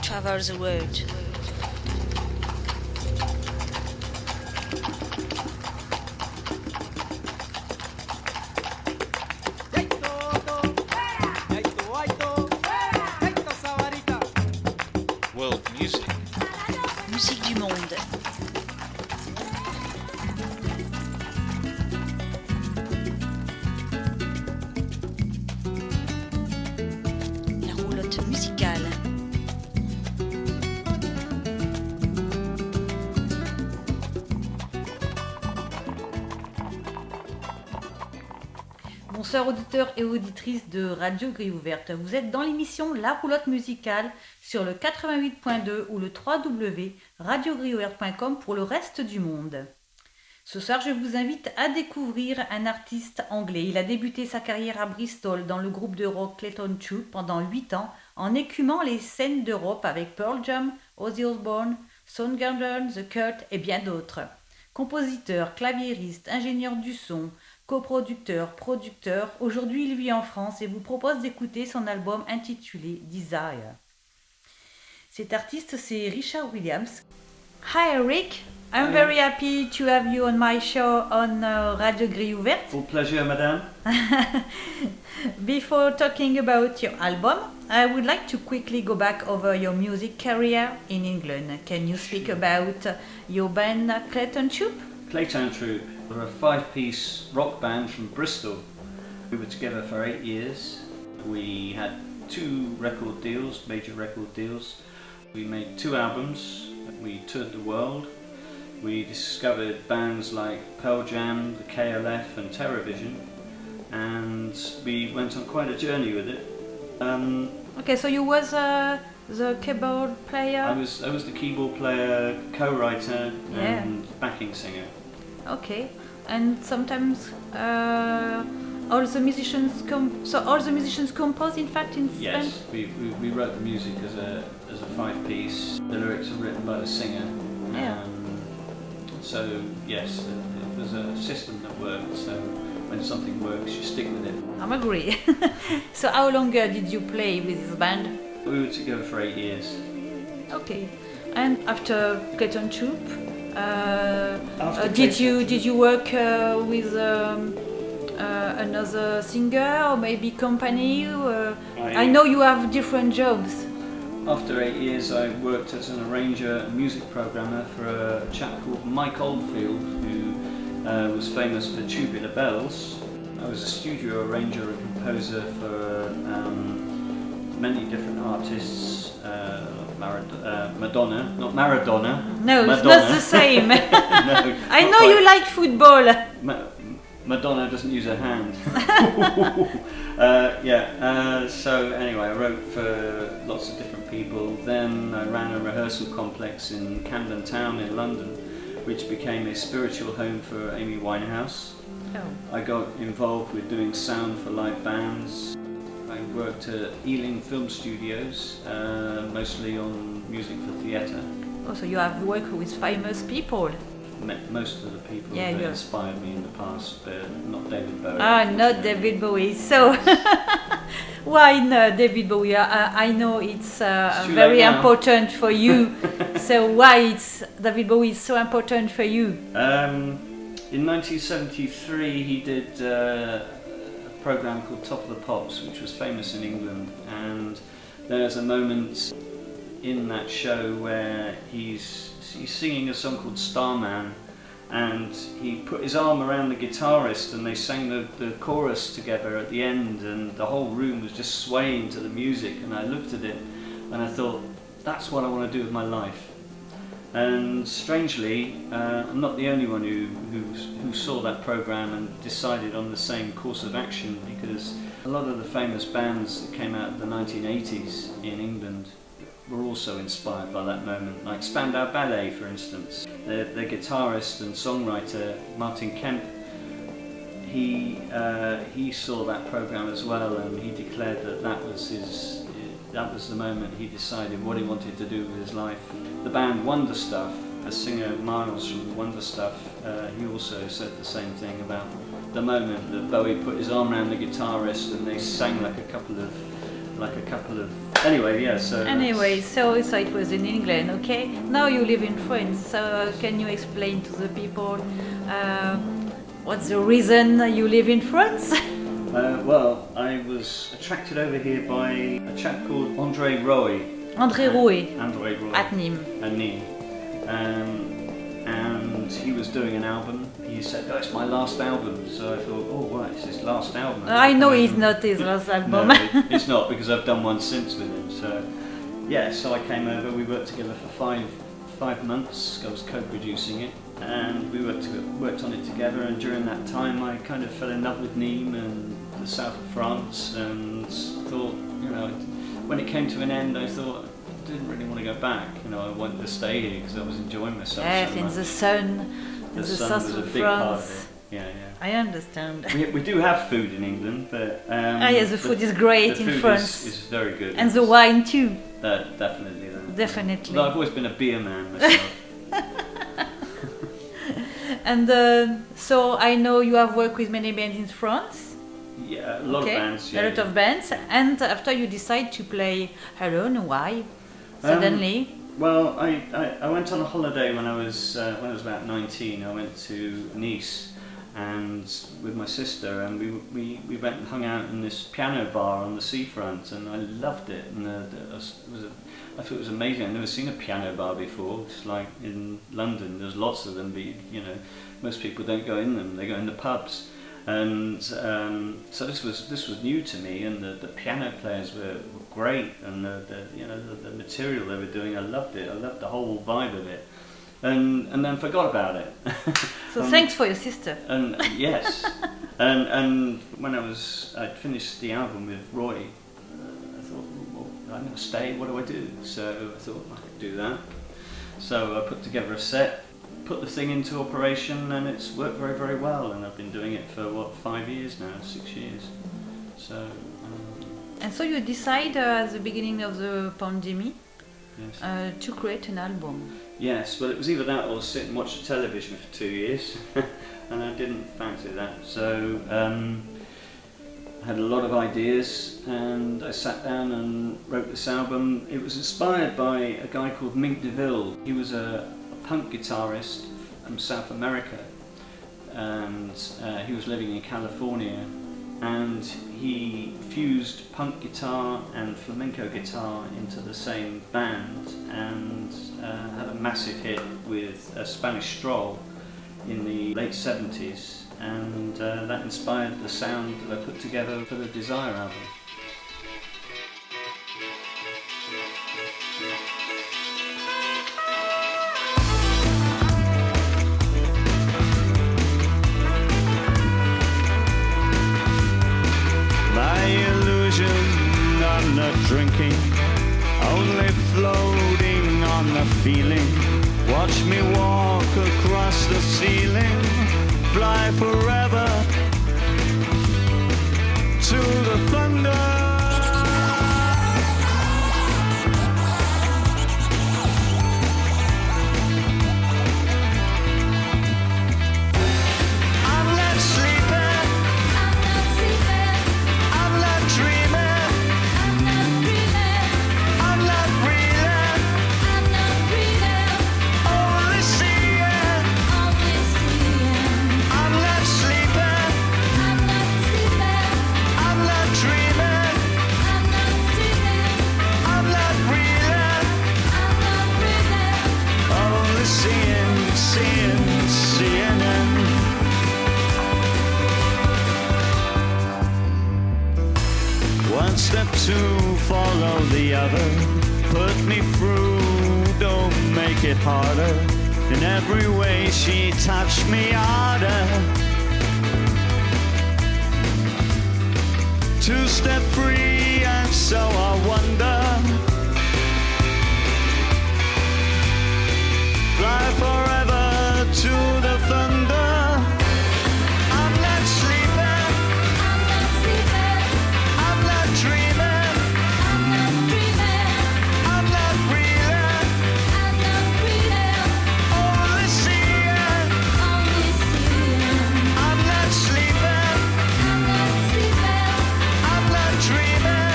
travel the world. World music. Musique du monde. La roulotte musicale. Bonsoir auditeurs et auditrices de Radio Grille Ouverte. Vous êtes dans l'émission La Roulotte Musicale sur le 88.2 ou le www.radiogrilleouverte.com pour le reste du monde. Ce soir, je vous invite à découvrir un artiste anglais. Il a débuté sa carrière à Bristol dans le groupe de rock Clayton Tube pendant 8 ans en écumant les scènes d'Europe avec Pearl Jam, Ozzy Osbourne, Soundgarden, The Cult et bien d'autres. Compositeur, claviériste, ingénieur du son, coproducteur, producteur, aujourd'hui il vit en France et vous propose d'écouter son album intitulé Desire. Cet artiste c'est Richard Williams. Hi Rick, I'm very happy to have you on my show on Radio Grille Ouverte. Full pleasure, madame. Before talking about your album, I would like to quickly go back over your music career in England. Can you speak about your band Clayton Tube? Clayton Tube. We're a 5-piece rock band from Bristol. We were together for 8 years. We had 2 record deals, major record deals. We made 2 albums. We toured the world. We discovered bands like Pearl Jam, the KLF and Terrorvision, and we went on quite a journey with it. Okay, so you was the keyboard player? I was the keyboard player, co-writer and backing singer. Okay, and sometimes all the musicians compose in fact in Spain? Yes, we wrote the music as a 5-piece. The lyrics are written by the singer. Yeah. So yes, it was a system that worked. So when something works, you stick with it. I'm agree. So how long did you play with this band? We were together for 8 years. Okay, and after Clayton Tube, did you work with another singer or maybe company? I know you have different jobs. After 8 years, I worked as an arranger and music programmer for a chap called Mike Oldfield, who was famous for Tubular Bells. I was a studio arranger and composer for many different artists. Madonna, not Maradona. No, Madonna. It's not the same. No, I not know quite. you like football. Madonna doesn't use her hand. So anyway, I wrote for lots of different people. Then I ran a rehearsal complex in Camden Town in London, which became a spiritual home for Amy Winehouse. Oh. I got involved with doing sound for live bands. I worked at Ealing Film Studios, mostly on music for theatre. Oh, so you have worked with famous people. Met most of the people Yeah, that yeah. inspired me in the past, but not David Bowie. Not David Bowie. So why not David Bowie? I know it's too very late now. important for you. So why it's David Bowie is so important for you? In 1973, he did a program called Top of the Pops, which was famous in England. And there's a moment in that show where he's singing a song called Starman, and he put his arm around the guitarist and they sang the chorus together at the end, and the whole room was just swaying to the music. And I looked at it and I thought, that's what I want to do with my life. And strangely, I'm not the only one who saw that program and decided on the same course of action, because a lot of the famous bands that came out of the 1980s in England were also inspired by that moment, like Spandau Ballet, for instance. Their guitarist and songwriter Martin Kemp, he saw that program as well, and he declared that was the moment he decided what he wanted to do with his life. The band Wonder Stuff, the singer Miles from Wonder Stuff, he also said the same thing about the moment that Bowie put his arm around the guitarist and they sang like a couple of like a couple of. Anyway, yeah. So. Anyway, so it was in England, okay? Now you live in France. So can you explain to the people what's the reason you live in France? Well, I was attracted over here by a chap called André Roy. André Rouet André Roy. at Nîmes. At Nîmes. And he was doing an album. He said, "Oh, it's my last album." So I thought, "Oh, right, it's his last album." I know it's not his last album. No, it's not, because I've done one since with him. So, yeah, so I came over. We worked together for five months. I was co-producing it, and we worked on it together. And during that time, I kind of fell in love with Nîmes and the south of France, and thought, you know, when it came to an end, I thought I didn't really want to go back. You know, I wanted to stay here because I was enjoying myself Yes, so in much. the sun, in the sun south was a of big part of France. it. Yeah, yeah. I understand. We do have food in England, but Yes, the food is great the in food France. is very good. And the wine too, Definitely. definitely. Although I've always been a beer man myself. And so I know you have worked with many bands in France. Yeah, a lot of bands. Yeah, a lot of bands. And after you decide to play alone, why? Suddenly. Well, I went on a holiday when I was about 19. I went to Nice and with my sister, and we went and hung out in this piano bar on the seafront, and I loved it. And I thought it was amazing. I'd never seen a piano bar before. It's like in London, there's lots of them, but you know, most people don't go in them. They go in the pubs. And so this was new to me, and the piano players were great, and the material they were doing, I loved it. I loved the whole vibe of it, and then forgot about it. So thanks for your sister. And yes, and when I'd finished the album with Roy, I thought, well, I'm going to stay. What do I do? So I thought I could do that. So I put together a set, put the thing into operation, and it's worked very, very well. And I've been doing it for 5 years now, 6 years. So. And so you decide at the beginning of the pandemic Yes. to create an album. Yes, well, it was either that or sit and watch the television for 2 years, and I didn't fancy that. So I had a lot of ideas, and I sat down and wrote this album. It was inspired by a guy called Mink DeVille. He was a punk guitarist from South America, and he was living in California, and he fused punk guitar and flamenco guitar into the same band, and had a massive hit with a Spanish Stroll in the late 70s, and that inspired the sound that I put together for the Desire album. I'm not drinking, only floating on the feeling. Watch me walk across the ceiling, fly forever to the thunder. Step two, follow the other. Put me through, don't make it harder. In every way she touched me harder. Two-step free, and so I wonder. Fly forever to the thunder. Dreaming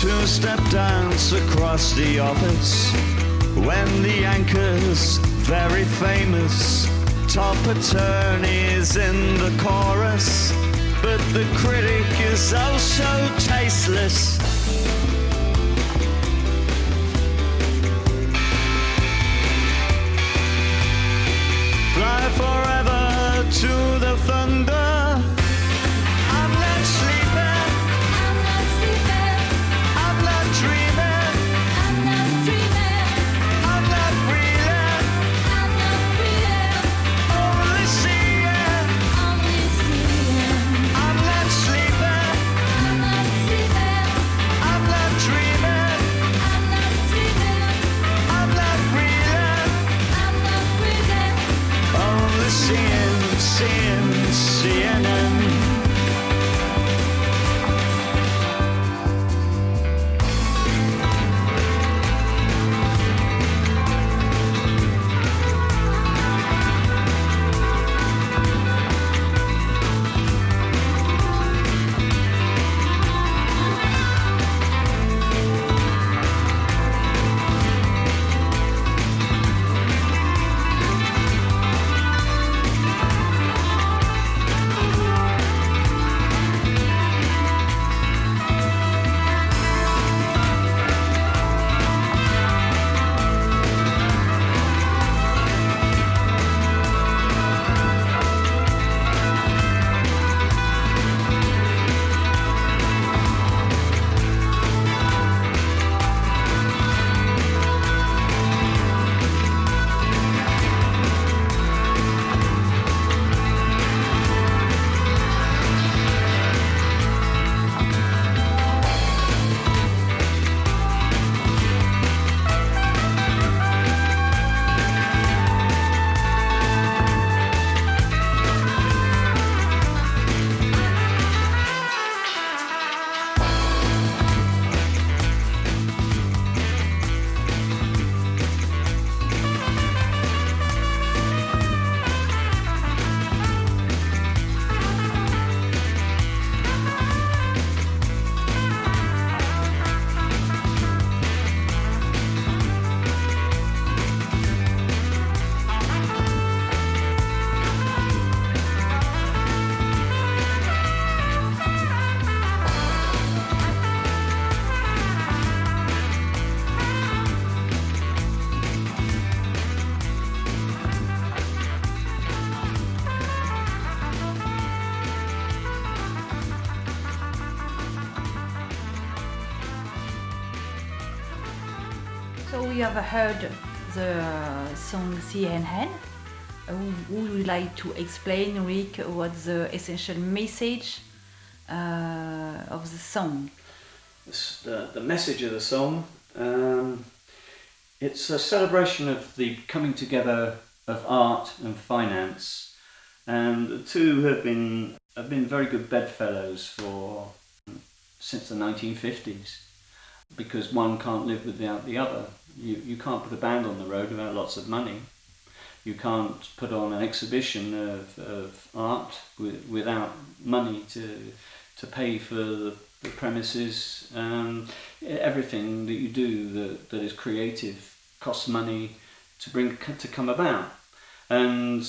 two-step dance across the office when the anchor's very famous. Top attorney's in the chorus, but the critic is oh so tasteless. Fly forever to the thunder. I'm not sleeping. I'm not sleeping. I'm not dreaming. I'm not dreaming. I'm not breathing. I'm not breathing. Only seeing. Only seeing. I'm not sleeping. I'm not sleeping. I'm not dreaming. I'm not dreaming. I'm not breathing. I'm not breathing. Only seeing, seeing, seeing. So we have heard the song CNN. Would you like to explain, Rick, what's the essential message of the song? The message of the song, it's a celebration of the coming together of art and finance, and the two have been very good bedfellows since the 1950s, because one can't live without the other. You can't put a band on the road without lots of money. You can't put on an exhibition of art without money to pay for the premises. Everything that you do that is creative costs money to come about. And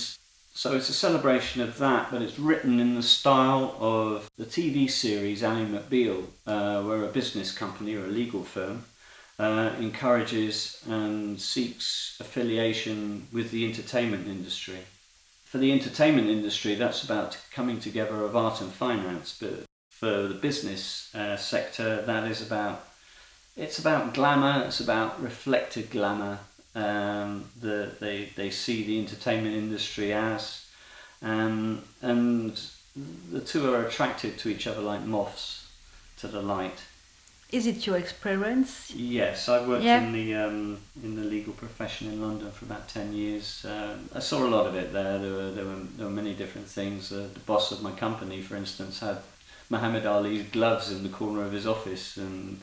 so it's a celebration of that, but it's written in the style of the TV series Ally McBeal, where a business company or a legal firm encourages and seeks affiliation with the entertainment industry. For the entertainment industry, that's about coming together of art and finance, but for the business sector, it's about glamour, it's about reflected glamour. They see the entertainment industry as, and the two are attracted to each other like moths to the light. Is it your experience? Yes, I worked Yeah. in the legal profession in London for about 10 years. I saw a lot of it there. There were many different things. The boss of my company, for instance, had Muhammad Ali's gloves in the corner of his office, and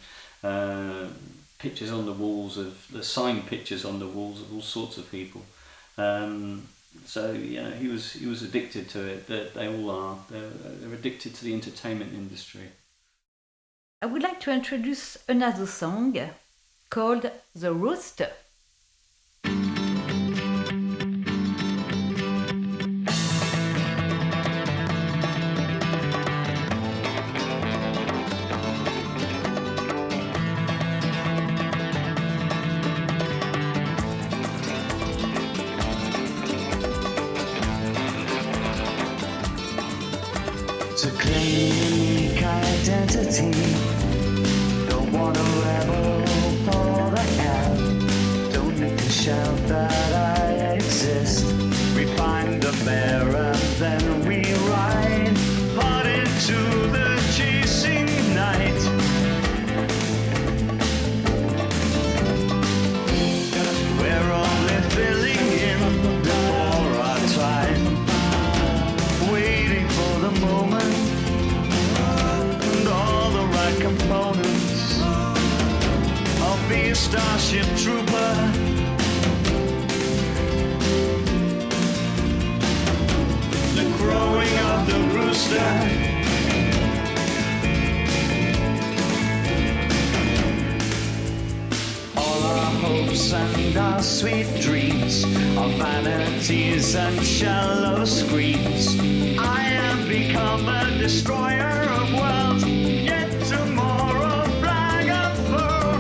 pictures on the walls signed pictures on the walls of all sorts of people. So he was addicted to it. They all are. They're addicted to the entertainment industry. I would like to introduce another song called The Rooster. To claim unique identity, don't want a rebel for the hand. Don't need to shout that I exist. We find a bear and then we ride hard into the chasing night. We're only filling in before our time, waiting for the moment and all the right components. I'll be a starship trooper, the crowing of the rooster. All our hopes and our sweet dreams are vanities and shallow screams. I have become a destroyer of worlds, yet tomorrow flag of fur,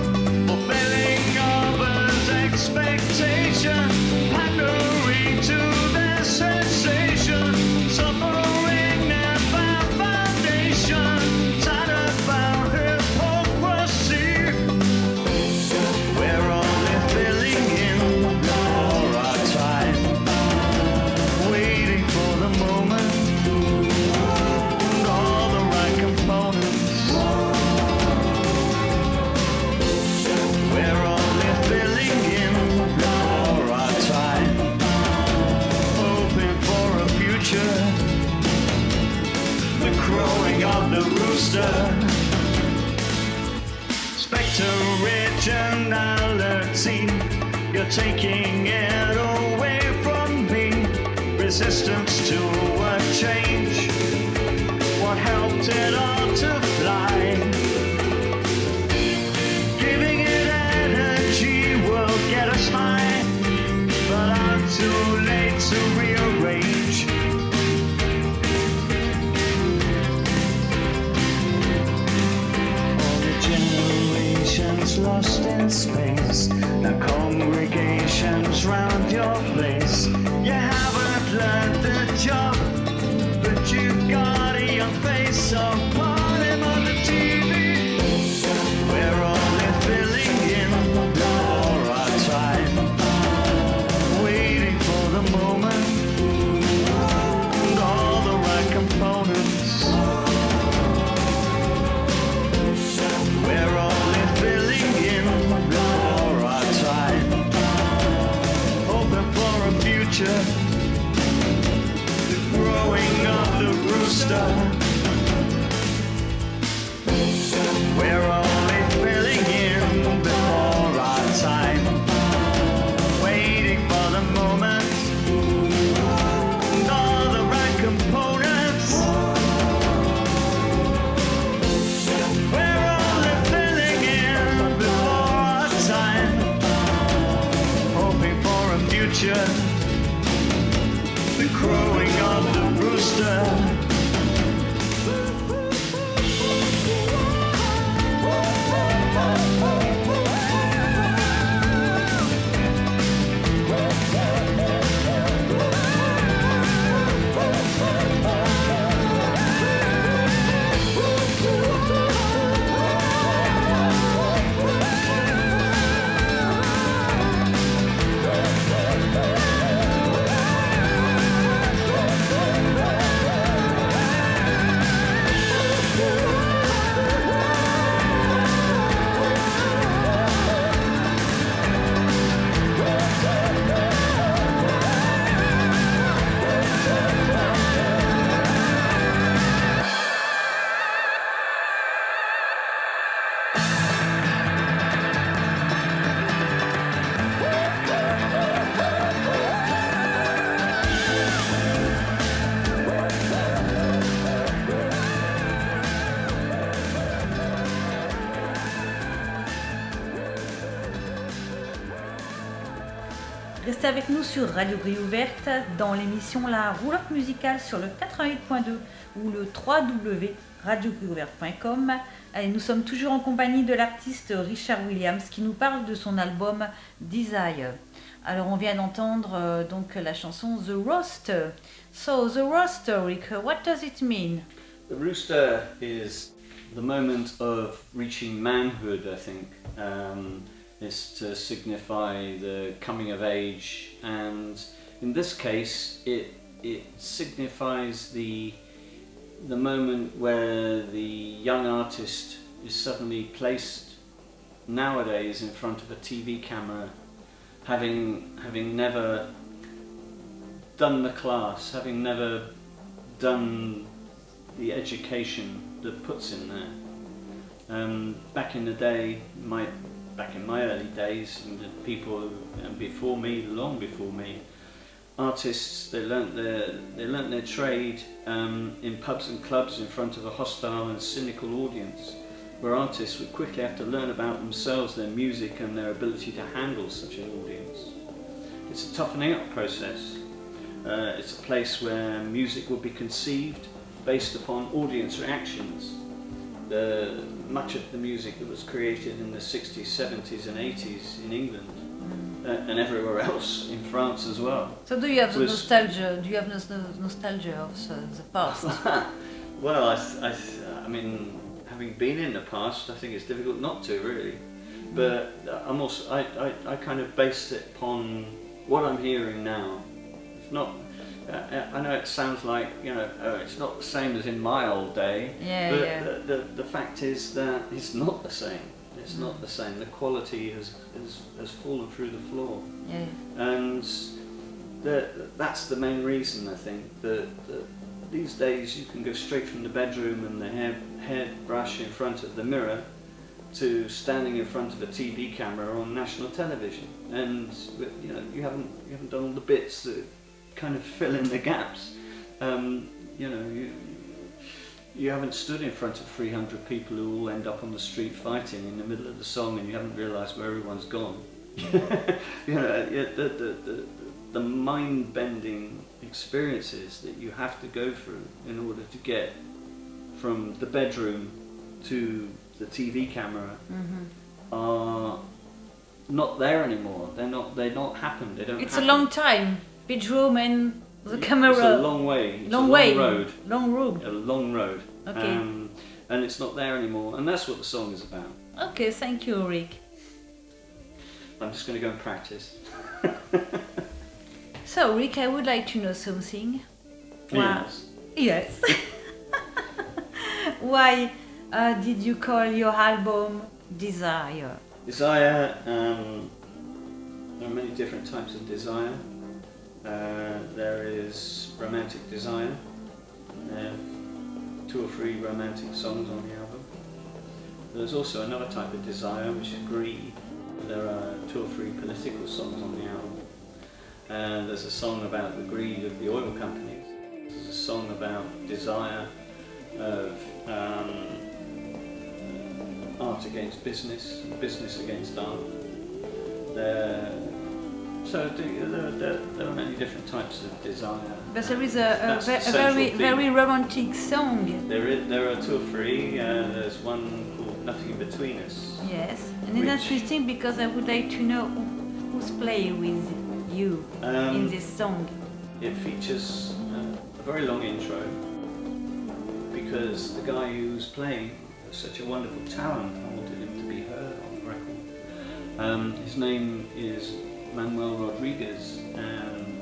fulfilling others' expectation, pandering to their sensation, suffering their bad foundation, sad about hypocrisy. We're only filling in for our time, waiting for the moment and all the right components. We're only filling in for our time, hoping for a future, the crowing of the rooster. Spectre Ridge and Alertine, you're taking it away from me. Resistance to a change, what helped it all to fly? Giving it energy will get us high, but I'm too late to rearrange. All the generations lost in space, now congregations round your place. You haven't learned the job, but you've got a young face, so put him on the TV. We're only filling in for our time, waiting for the moment and all the right components. We're only filling in for our time, hoping for a future, the growing of the rooster. We're only filling in before our time, waiting for the moment and all the right components. We're only filling in before our time, hoping for a future, the crowing of the rooster. Restez avec nous sur Radio Grille Ouverte dans l'émission La Roulotte musicale sur le 88.2 ou le www.radiogrilleouverte.com. Et nous sommes toujours en compagnie de l'artiste Richard Williams qui nous parle de son album Desire. Alors on vient d'entendre donc la chanson The Roster. So The Roster, Rick, what does it mean? The rooster is the moment of reaching manhood, I think. Is to signify the coming of age, and in this case it signifies the moment where the young artist is suddenly placed nowadays in front of a TV camera, having never done the class, having never done the education that puts in there. Back in the day, back in my early days, and the people before me, long before me, artists, they learnt their trade in pubs and clubs in front of a hostile and cynical audience, where artists would quickly have to learn about themselves, their music and their ability to handle such an audience. It's a toughening up process. It's a place where music will be conceived based upon audience reactions. Much of the music that was created in the 60s, 70s and 80s in England and everywhere else in France as well. So do you have nostalgia? Do you have nostalgia of the past? Well, I mean, having been in the past, I think it's difficult not to really. But I'm also I kind of based it upon what I'm hearing now. It's not. I know it sounds like, it's not the same as in my old day, but the fact is that it's not the same. It's not the same. The quality has fallen through the floor. Yeah. And that's the main reason, I think, that these days you can go straight from the bedroom and the hairbrush in front of the mirror to standing in front of a TV camera on national television, and you haven't done all the bits that kind of fill in the gaps. You haven't stood in front of 300 people who all end up on the street fighting in the middle of the song, and you haven't realised where everyone's gone. The mind-bending experiences that you have to go through in order to get from the bedroom to the TV camera are not there anymore. They're not happened. They don't. It's happen. a long time. Bedroom and the camera. It's a long way. It's long a way. Long road. Long road. A long road. Okay. And it's not there anymore. And that's what the song is about. Okay, thank you, Rick. I'm just going to go and practice. So, Rick, I would like to know something. Yes. Yes. Why did you call your album Desire? Desire. There are many different types of desire. There is romantic desire. There are 2 or 3 romantic songs on the album. There's also another type of desire, which is greed. There are 2 or 3 political songs on the album. There's a song about the greed of the oil companies. There's a song about desire of art against business, business against art. So there are many different types of desire. But there is a That's the central theme. very romantic song. There are 2 or 3. There's one called Nothing in Between Us. Yes, and it's interesting because I would like to know who's playing with you in this song. It features a very long intro because the guy who's playing has such a wonderful talent. I wanted him to be heard on the record. His name is Manuel Rodriguez, and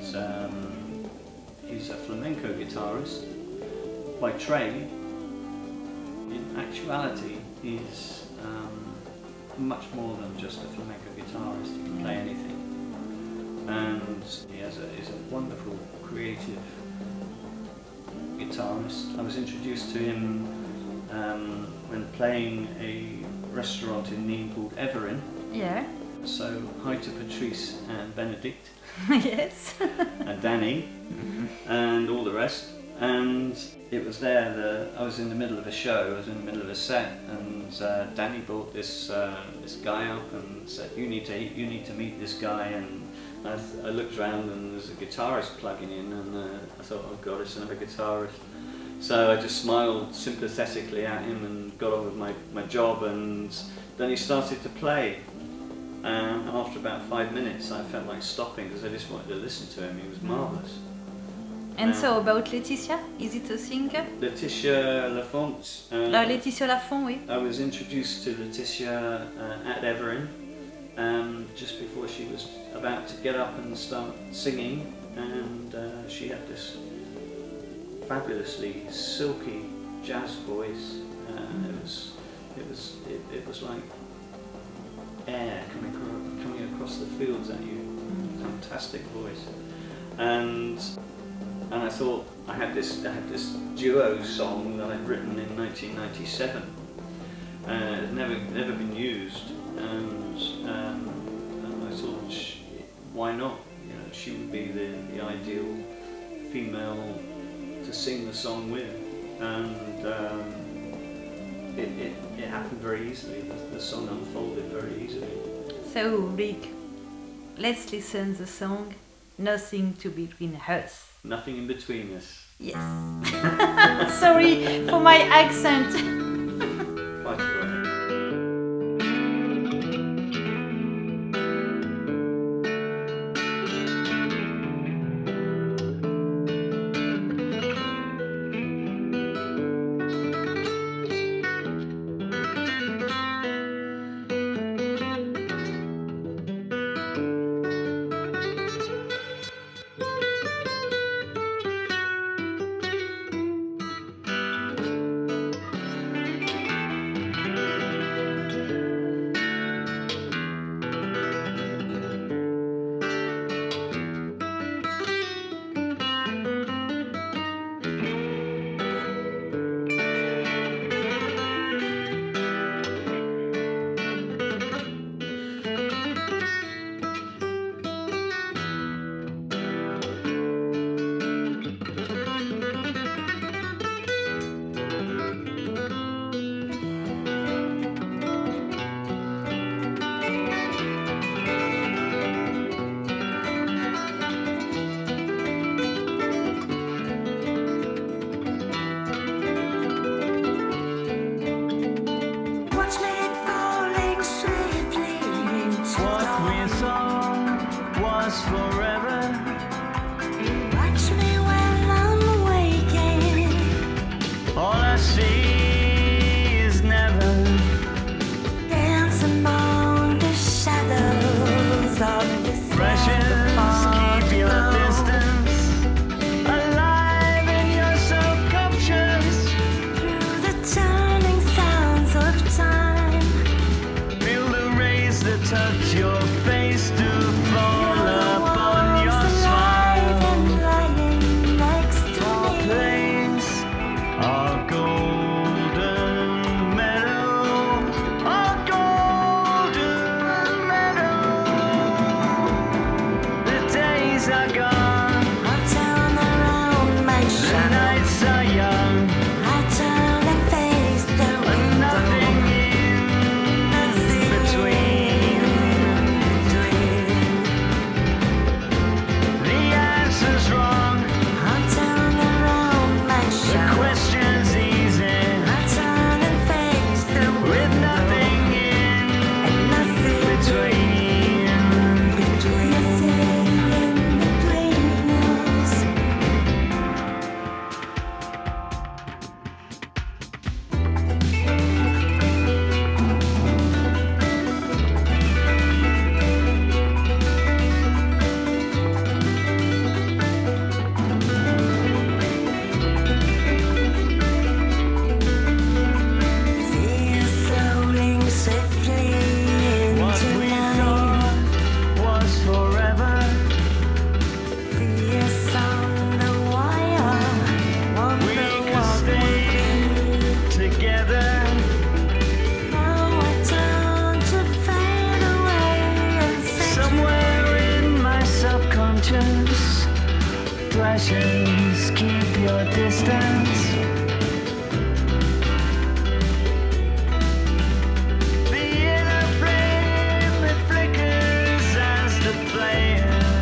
he's a flamenco guitarist by trade. In actuality, he's much more than just a flamenco guitarist. He can play anything, and he's a wonderful, creative guitarist. I was introduced to him when playing a restaurant in Nîmes called Everin. Yeah. So hi to Patrice and Benedict Yes. and Danny and all the rest. And it was there that I was in the middle of a show, I was in the middle of a set, and Danny brought this guy up and said, you need to meet this guy, and I looked around and there was a guitarist plugging in, and I thought, oh God, it's another guitarist. So I just smiled sympathetically at him and got on with my job, and then he started to play. And after about 5 minutes, I felt like stopping because I just wanted to listen to him. He was marvellous. And so about Laetitia, is it a singer? Laetitia Lafont. Laetitia Lafont, oui. I was introduced to Laetitia at Everin just before she was about to get up and start singing, and she had this fabulously silky jazz voice. It was like air coming across the fields at you. Fantastic voice, and I thought I had this duo song that I'd written in 1997. It had never been used, and I thought, why not? You know, she would be the ideal female to sing the song with, and it happened very easily. The song unfolded very easily. So Rick, let's listen the song Nothing to Between Us. Nothing in between us. Yes. Sorry for my accent. Quite all right. Flashes, keep your distance. The inner flame that flickers as the flame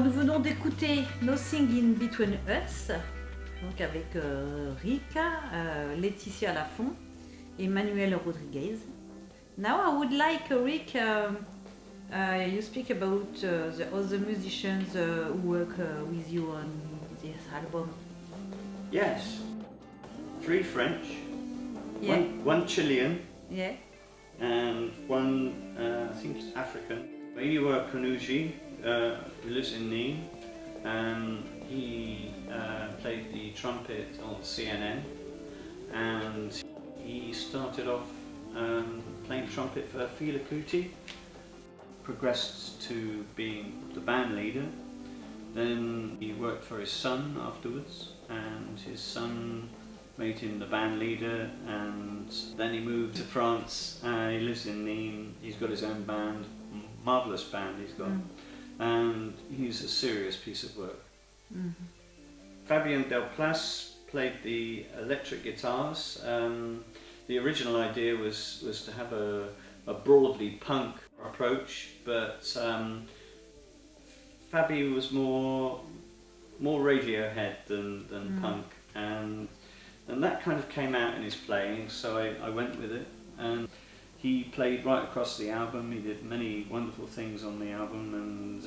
Alors nous venons d'écouter Nothing in Between Us, donc avec Rika, Laetitia Lafont et Manuel Rodriguez. Now I would like Rick, you speak about the other musicians who work with you on this album. Yes. 3 French, Yeah, one Chilean, yeah. and one, I think, African. Iniwa Kanuji lives in Nîmes, and he played the trumpet on CNN, and he started off playing trumpet for Fela Kuti, progressed to being the band leader. Then he worked for his son afterwards, and his son made him the band leader, and then he moved to France. He lives in Nîmes. He's got his own band, marvellous band he's got, and he's a serious piece of work. Fabien Delplace played the electric guitars. The original idea was to have a broadly punk approach, but Fabi was more Radiohead than punk, and that kind of came out in his playing, so I went with it. And he played right across the album. He did many wonderful things on the album, and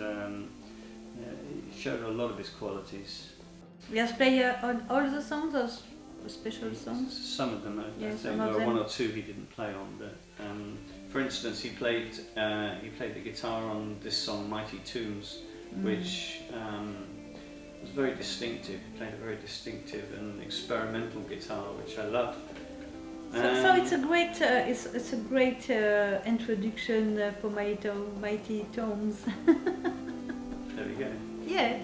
he showed a lot of his qualities. He has played on all the songs or special songs? Some of them, I Yeah, think some there of were them. 1 or 2 he didn't play on, but for instance, he played the guitar on this song "Mighty Tombs," which was very distinctive. He played a very distinctive and experimental guitar, which I love. So it's a great it's a great introduction for Mighty Tombs. There we go. Yeah.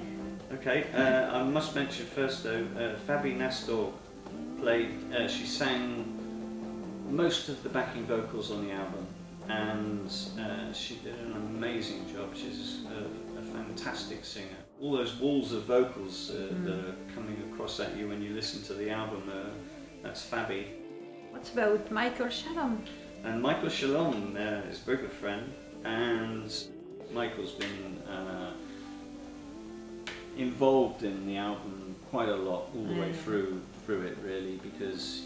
Okay, I must mention first though, Fabi Nastor played. She sang most of the backing vocals on the album, and she did an amazing job. She's a fantastic singer. All those walls of vocals that are coming across at you when you listen to the album, that's Fabi. What about Michael Shalom? And Michael Shalom is a very good friend, and Michael's been involved in the album quite a lot all the way through it, really, because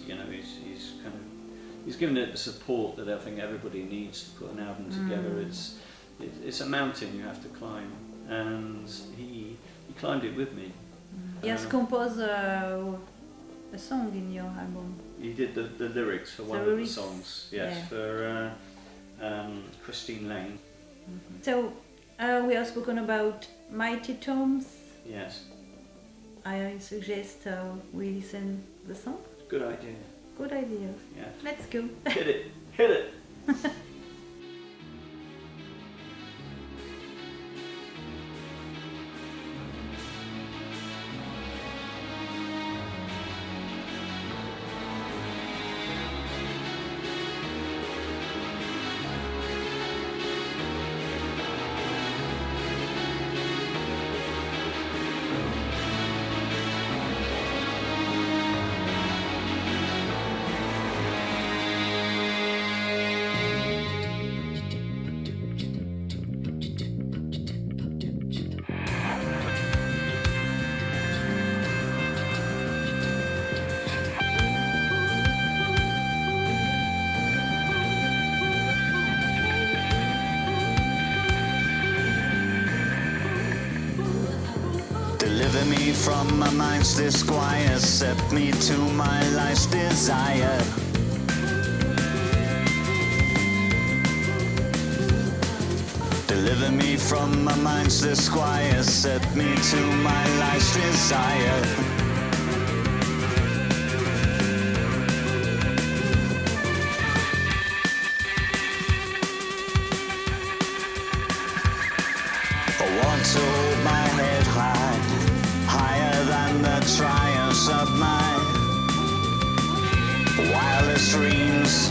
he's given it the support that I think everybody needs to put an album together. It's a mountain you have to climb, and he climbed it with me. He has composed a song in your album. He did the lyrics for one of the songs, yes, yeah. for Christine Lane. So we have spoken about Mighty Tombs. Yes, I suggest we listen the song. good idea. Good idea. Yeah, Let's go. hit it, hit it. Deliver me from my mind's disquiet, set me to my life's desire. Deliver me from my mind's disquiet, set me to my life's desire. I want to hold my head high, higher than the triumphs of my wildest dreams.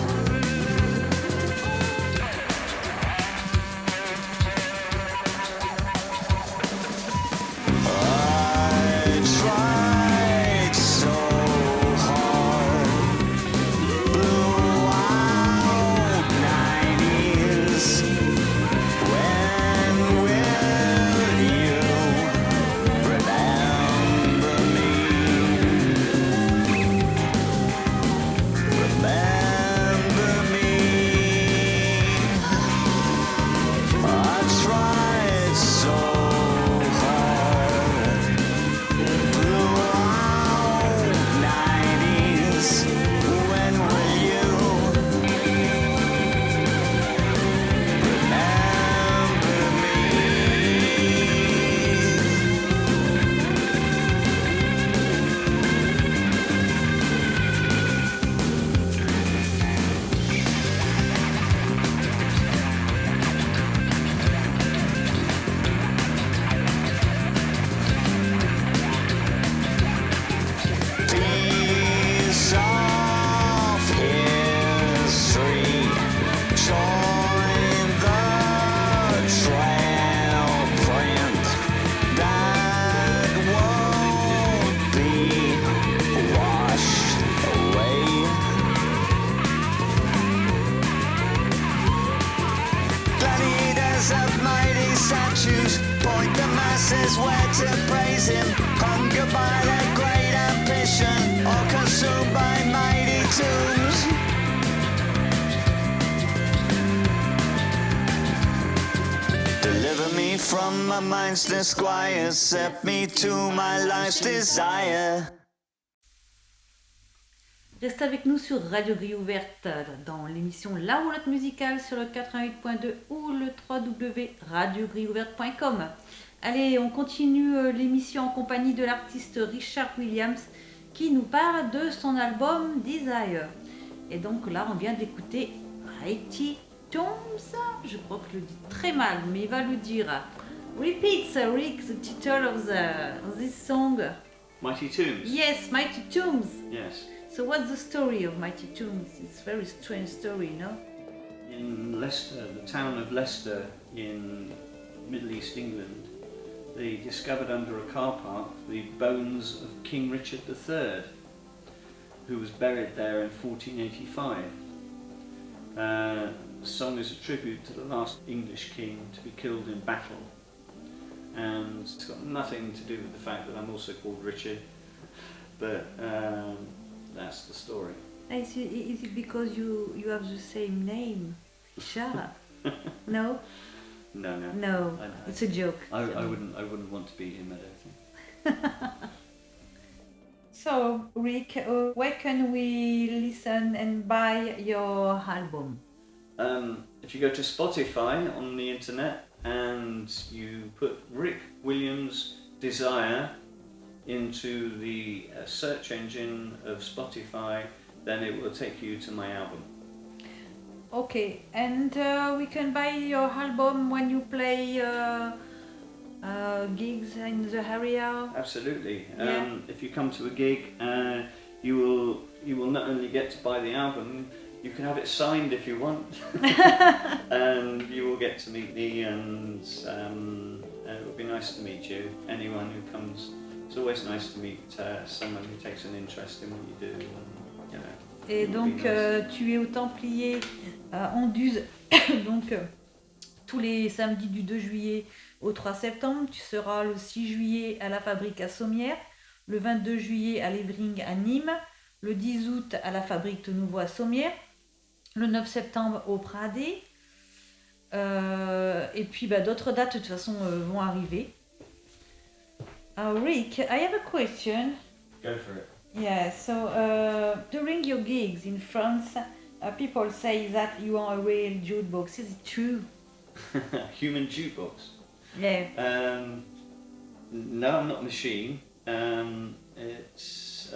I tried so hard, blew out 9 years. When will you says where to praise him, conquered by their great ambition, or consumed by mighty tombs. Deliver me from my mind's disquiet, set me to my life's desire. Restez avec nous sur Radio Grille Ouverte dans l'émission La Roulotte Musicale sur le 88.2 ou le www.radiogrilleouverte.com. Allez, on continue l'émission en compagnie de l'artiste Richard Williams qui nous parle de son album Desire. Et donc là, on vient d'écouter Mighty Tombs. Je crois que je le dis très mal, mais il va le dire. Repeat, Rick, the title of this song. Mighty Tombs? Yes, Mighty Tombs. Yes. So what's the story of Mighty Tombs? It's a very strange story, no? In Leicester, the town of Leicester in Middle East England, they discovered under a car park the bones of King Richard III, who was buried there in 1485. The song is a tribute to the last English king to be killed in battle, and it's got nothing to do with the fact that I'm also called Richard, but that's the story. Is it because you have the same name? Richard? No? No. No, it's a joke. I wouldn't want to be him, I don't think. So, Rick, where can we listen and buy your album? If you go to Spotify on the internet and you put Rick Williams Desire into the search engine of Spotify, then it will take you to my album. Okay, and we can buy your album when you play gigs in the area? Absolutely. Yeah. If you come to a gig, you will not only get to buy the album, you can have it signed if you want, and you will get to meet me, and it would be nice to meet you. Anyone who comes, it's always nice to meet someone who takes an interest in what you do. And, you know, Et it would donc, be nice. tu es au Templier en Duze, donc tous les samedis du 2 juillet au 3 septembre. Tu seras le 6 juillet à la Fabrique à Sommières, le 22 juillet à l'Evring à Nîmes, le 10 août à la Fabrique de Nouveau à Sommières, le 9 septembre au Pradé, et puis d'autres dates de toute façon vont arriver. Rick, I have a question. Go for it. Yeah, so during your gigs in France, people say that you are a real jukebox. Is it true? Human jukebox. Yeah. No, I'm not a machine. It's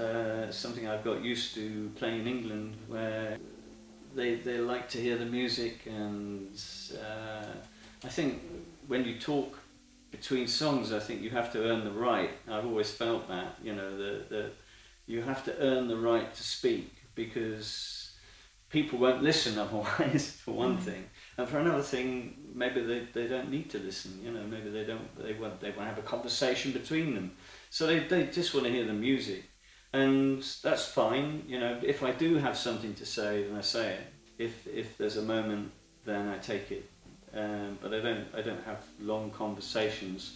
something I've got used to playing in England, where they like to hear the music, and I think when you talk between songs, I think you have to earn the right. I've always felt that, you know, that you have to earn the right to speak, because people won't listen otherwise, for one thing. And for another thing, maybe they don't need to listen, you know, maybe they want to have a conversation between them. So they just want to hear the music. And that's fine, you know, if I do have something to say, then I say it. If there's a moment, then I take it. But I don't have long conversations,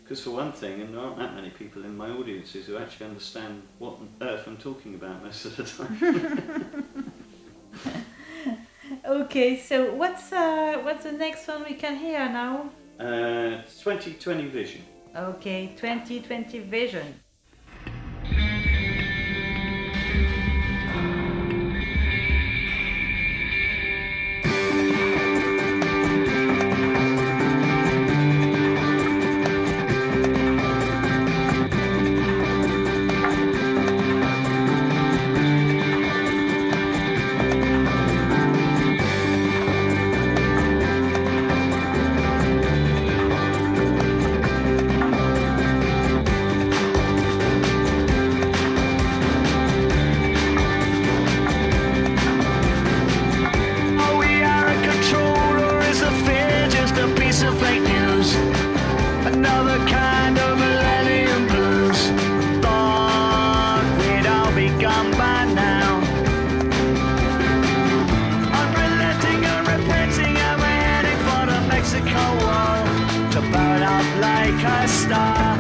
because for one thing, and there aren't that many people in my audiences who actually understand what on earth I'm talking about most of the time. Okay, so what's the next one we can hear now? 2020 Vision. Okay, 2020 Vision. Thank star.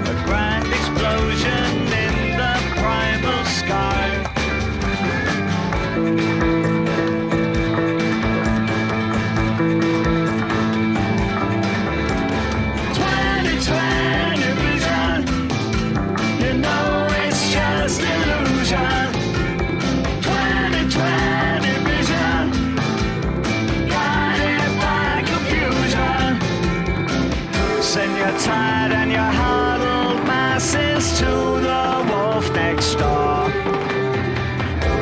A grand explosion in the primal sky. 2020 vision, you know it's just illusion. 2020 vision, guided by confusion. Send your tired and your huddled masses to the wolf next door.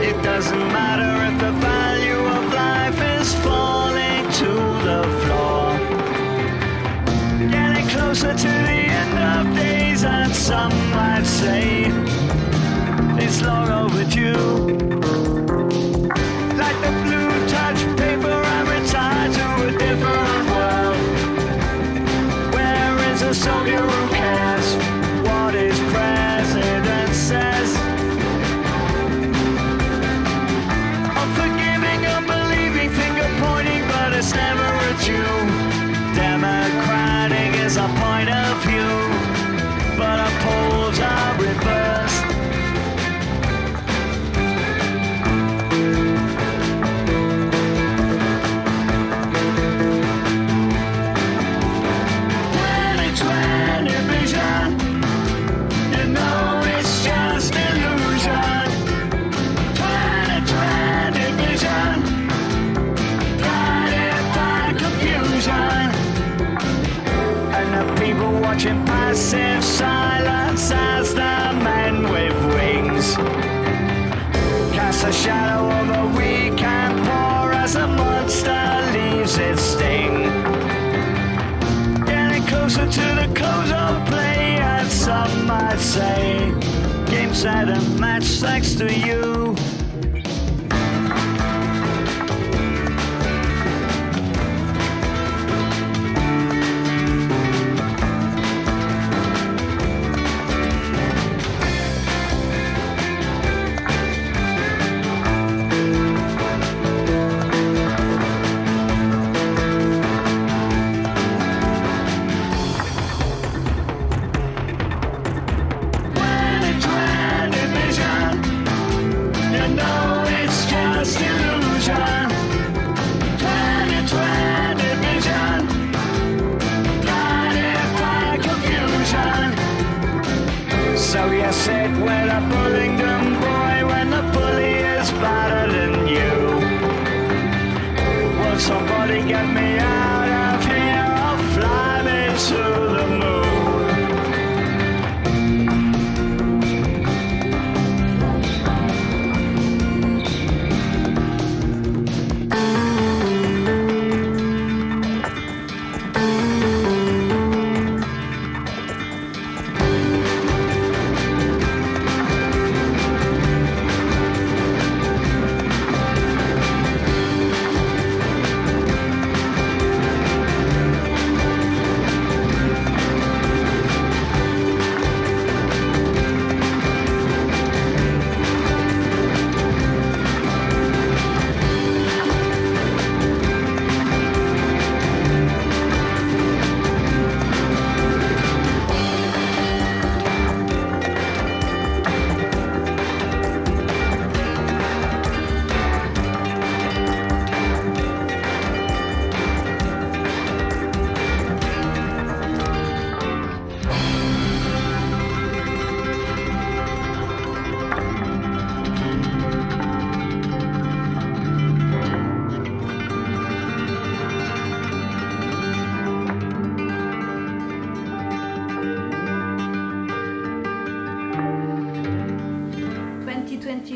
It doesn't matter if the value of life is falling to the floor. Getting closer to the end of days, and some might say it's long overdue. Like the blue touch paper, I'm retired to a different world. Where is a soldier who cares what his president says? Unforgiving, unbelieving, finger pointing, but it's never a Jew. Democratic is a point of view, but our polls are reversed. Vision, you know it's just illusion. 2020 vision, guided by confusion. And the people watching passive silence as the men with wings cast a shadow over weak and poor as a monster leaves its sting. Getting closer to the close of play, and some might say game, set and match thanks to you. So you sit with a Bullingdon boy when the bully is better than you. Will somebody get me out of here or fly me to the moon?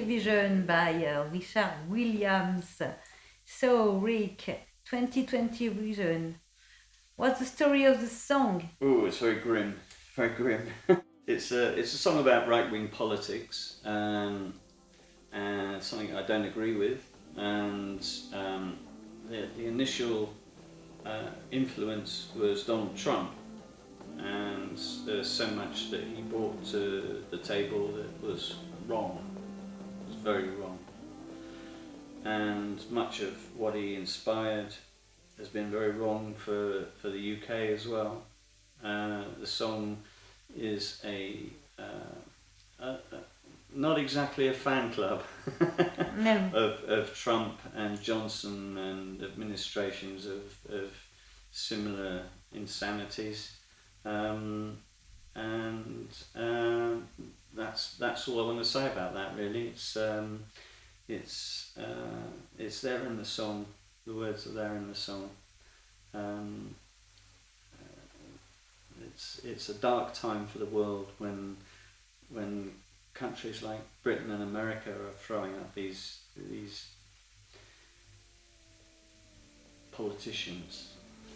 Vision by Richard Williams. So, Rick, 2020 Vision. What's the story of the song? Oh, it's very grim, very grim. It's a song about right-wing politics and something I don't agree with. And the initial influence was Donald Trump, and there's so much that he brought to the table that was wrong. It was very wrong. And much of what he inspired has been very wrong for the UK as well. The song is not exactly a fan club No. of Trump and Johnson and administrations of similar insanities, and that's all I want to say about that. Really, it's there in the song. The words are there in the song. It's a dark time for the world when countries like Britain and America are throwing up these politicians.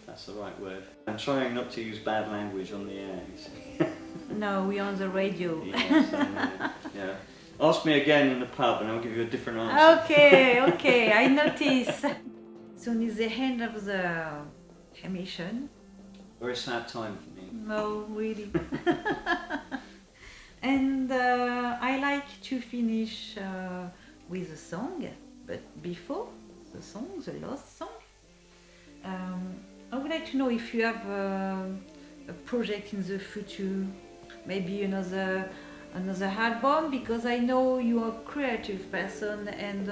That's the right word. I'm trying not to use bad language on the air. You see. No, we're on the radio. Yes, I know. Yeah. Ask me again in the pub and I'll give you a different answer. Okay, I notice. Soon is the end of the emission. Very sad time for me. No, really. And I like to finish with a song, but before the song, the last song, I would like to know if you have a project in the future, maybe another album, because I know you are a creative person and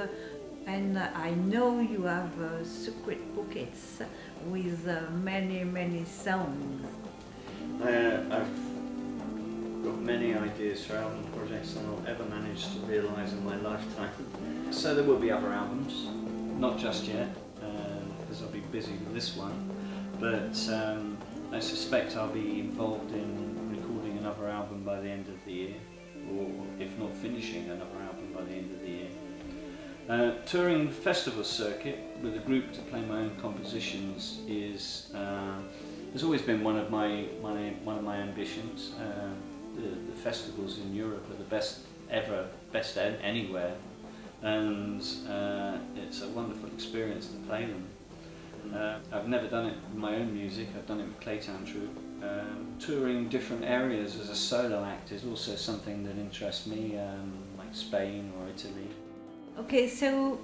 I know you have secret pockets with many songs. I've got many ideas for album projects that I'll ever manage to realise in my lifetime. So there will be other albums, not just yet, because I'll be busy with this one, but I suspect I'll be involved in recording another album by the end of the year, or if not finishing another album by the end of the year. Touring the festival circuit with a group to play my own compositions has always been one of my ambitions. The festivals in Europe are the best anywhere, and it's a wonderful experience to play them. I've never done it with my own music. I've done it with Claytown Troupe. Touring different areas as a solo act is also something that interests me, like Spain or Italy. Okay, so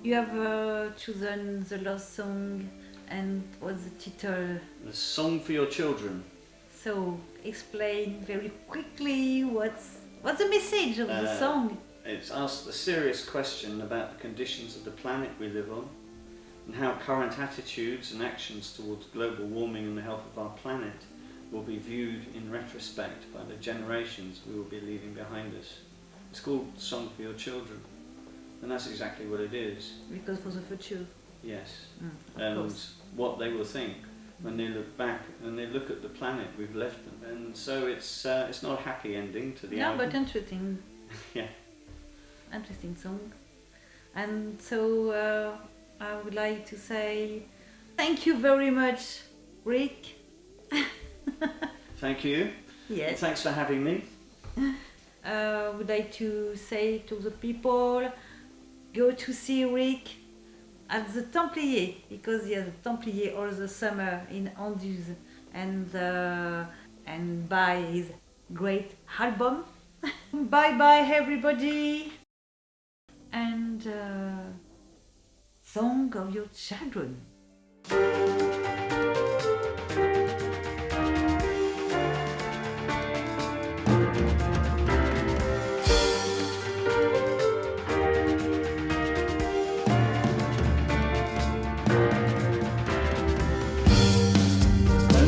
you have chosen the last song, and what's the title? The Song for Your Children. So explain very quickly what's the message of the song. It's asked a serious question about the conditions of the planet we live on, and how current attitudes and actions towards global warming and the health of our planet will be viewed in retrospect by the generations we will be leaving behind us. It's called Song for Your Children, and that's exactly what it is. Because for the future. Yes. Of And course. what they will think when they look back and they look at the planet we've left them. And so it's not a happy ending to the No, album. but interesting. Yeah. Interesting song. And so I would like to say thank you very much, Rick. Thank you. Yes. Thanks for having me. Would like to say to the people, go to see Rick at the Templier, because he has a Templier all the summer in Anduze, and buy his great album. Bye bye everybody, and Song of Your Children.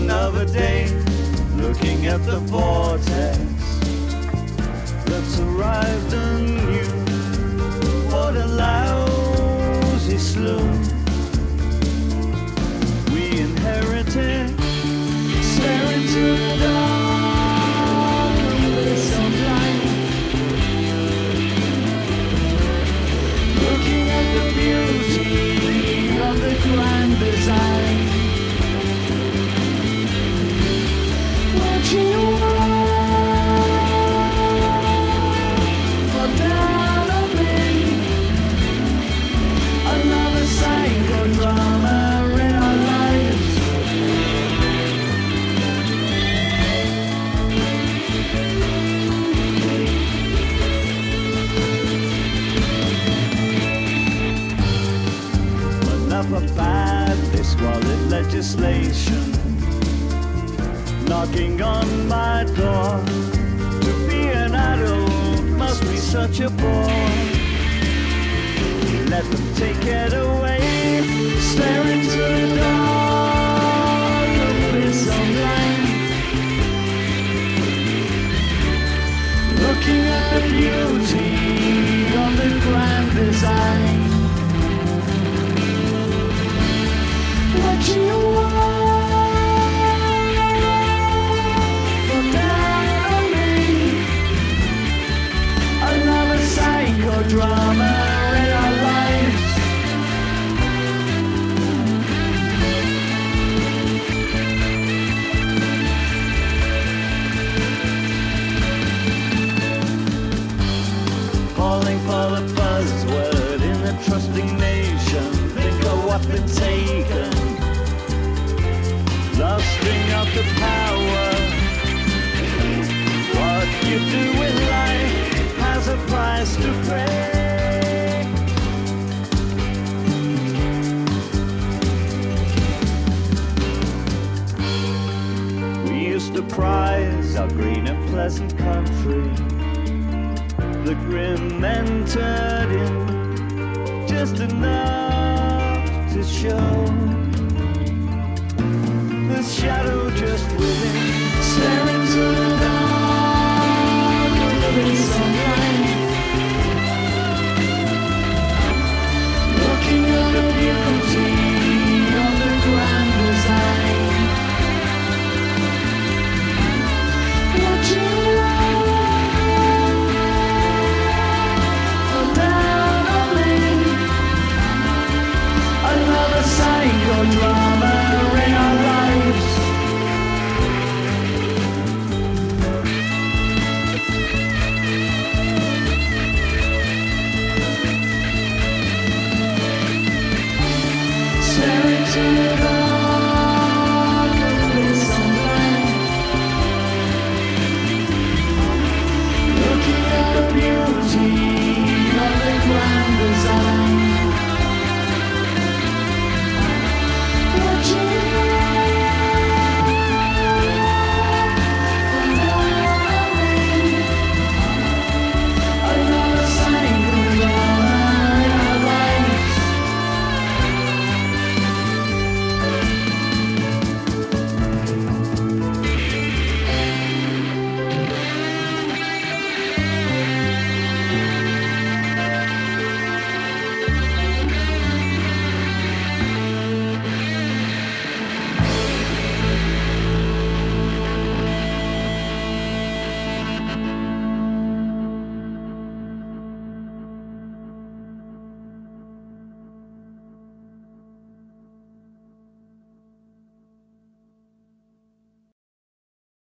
Another day, looking at the vortex that's arrived on you. What a lousy slough we inherited, staring to the dark with some light, looking at the beauty of the grand design. Another psychodrama in our lives. Enough of badly squalid legislation, knocking on my door. To be an adult must be such a bore. Let them take it away, stare into the dark abyss of light, looking at the beauty of the grand design, watching a world go down on me, another psychodrama in our lives. Falling for the buzzword in a trusting nation. Think of what's been taken, lusting of the power. What you do with life has a price to pay. We used to prize our green and pleasant country. The grim entered in just enough to show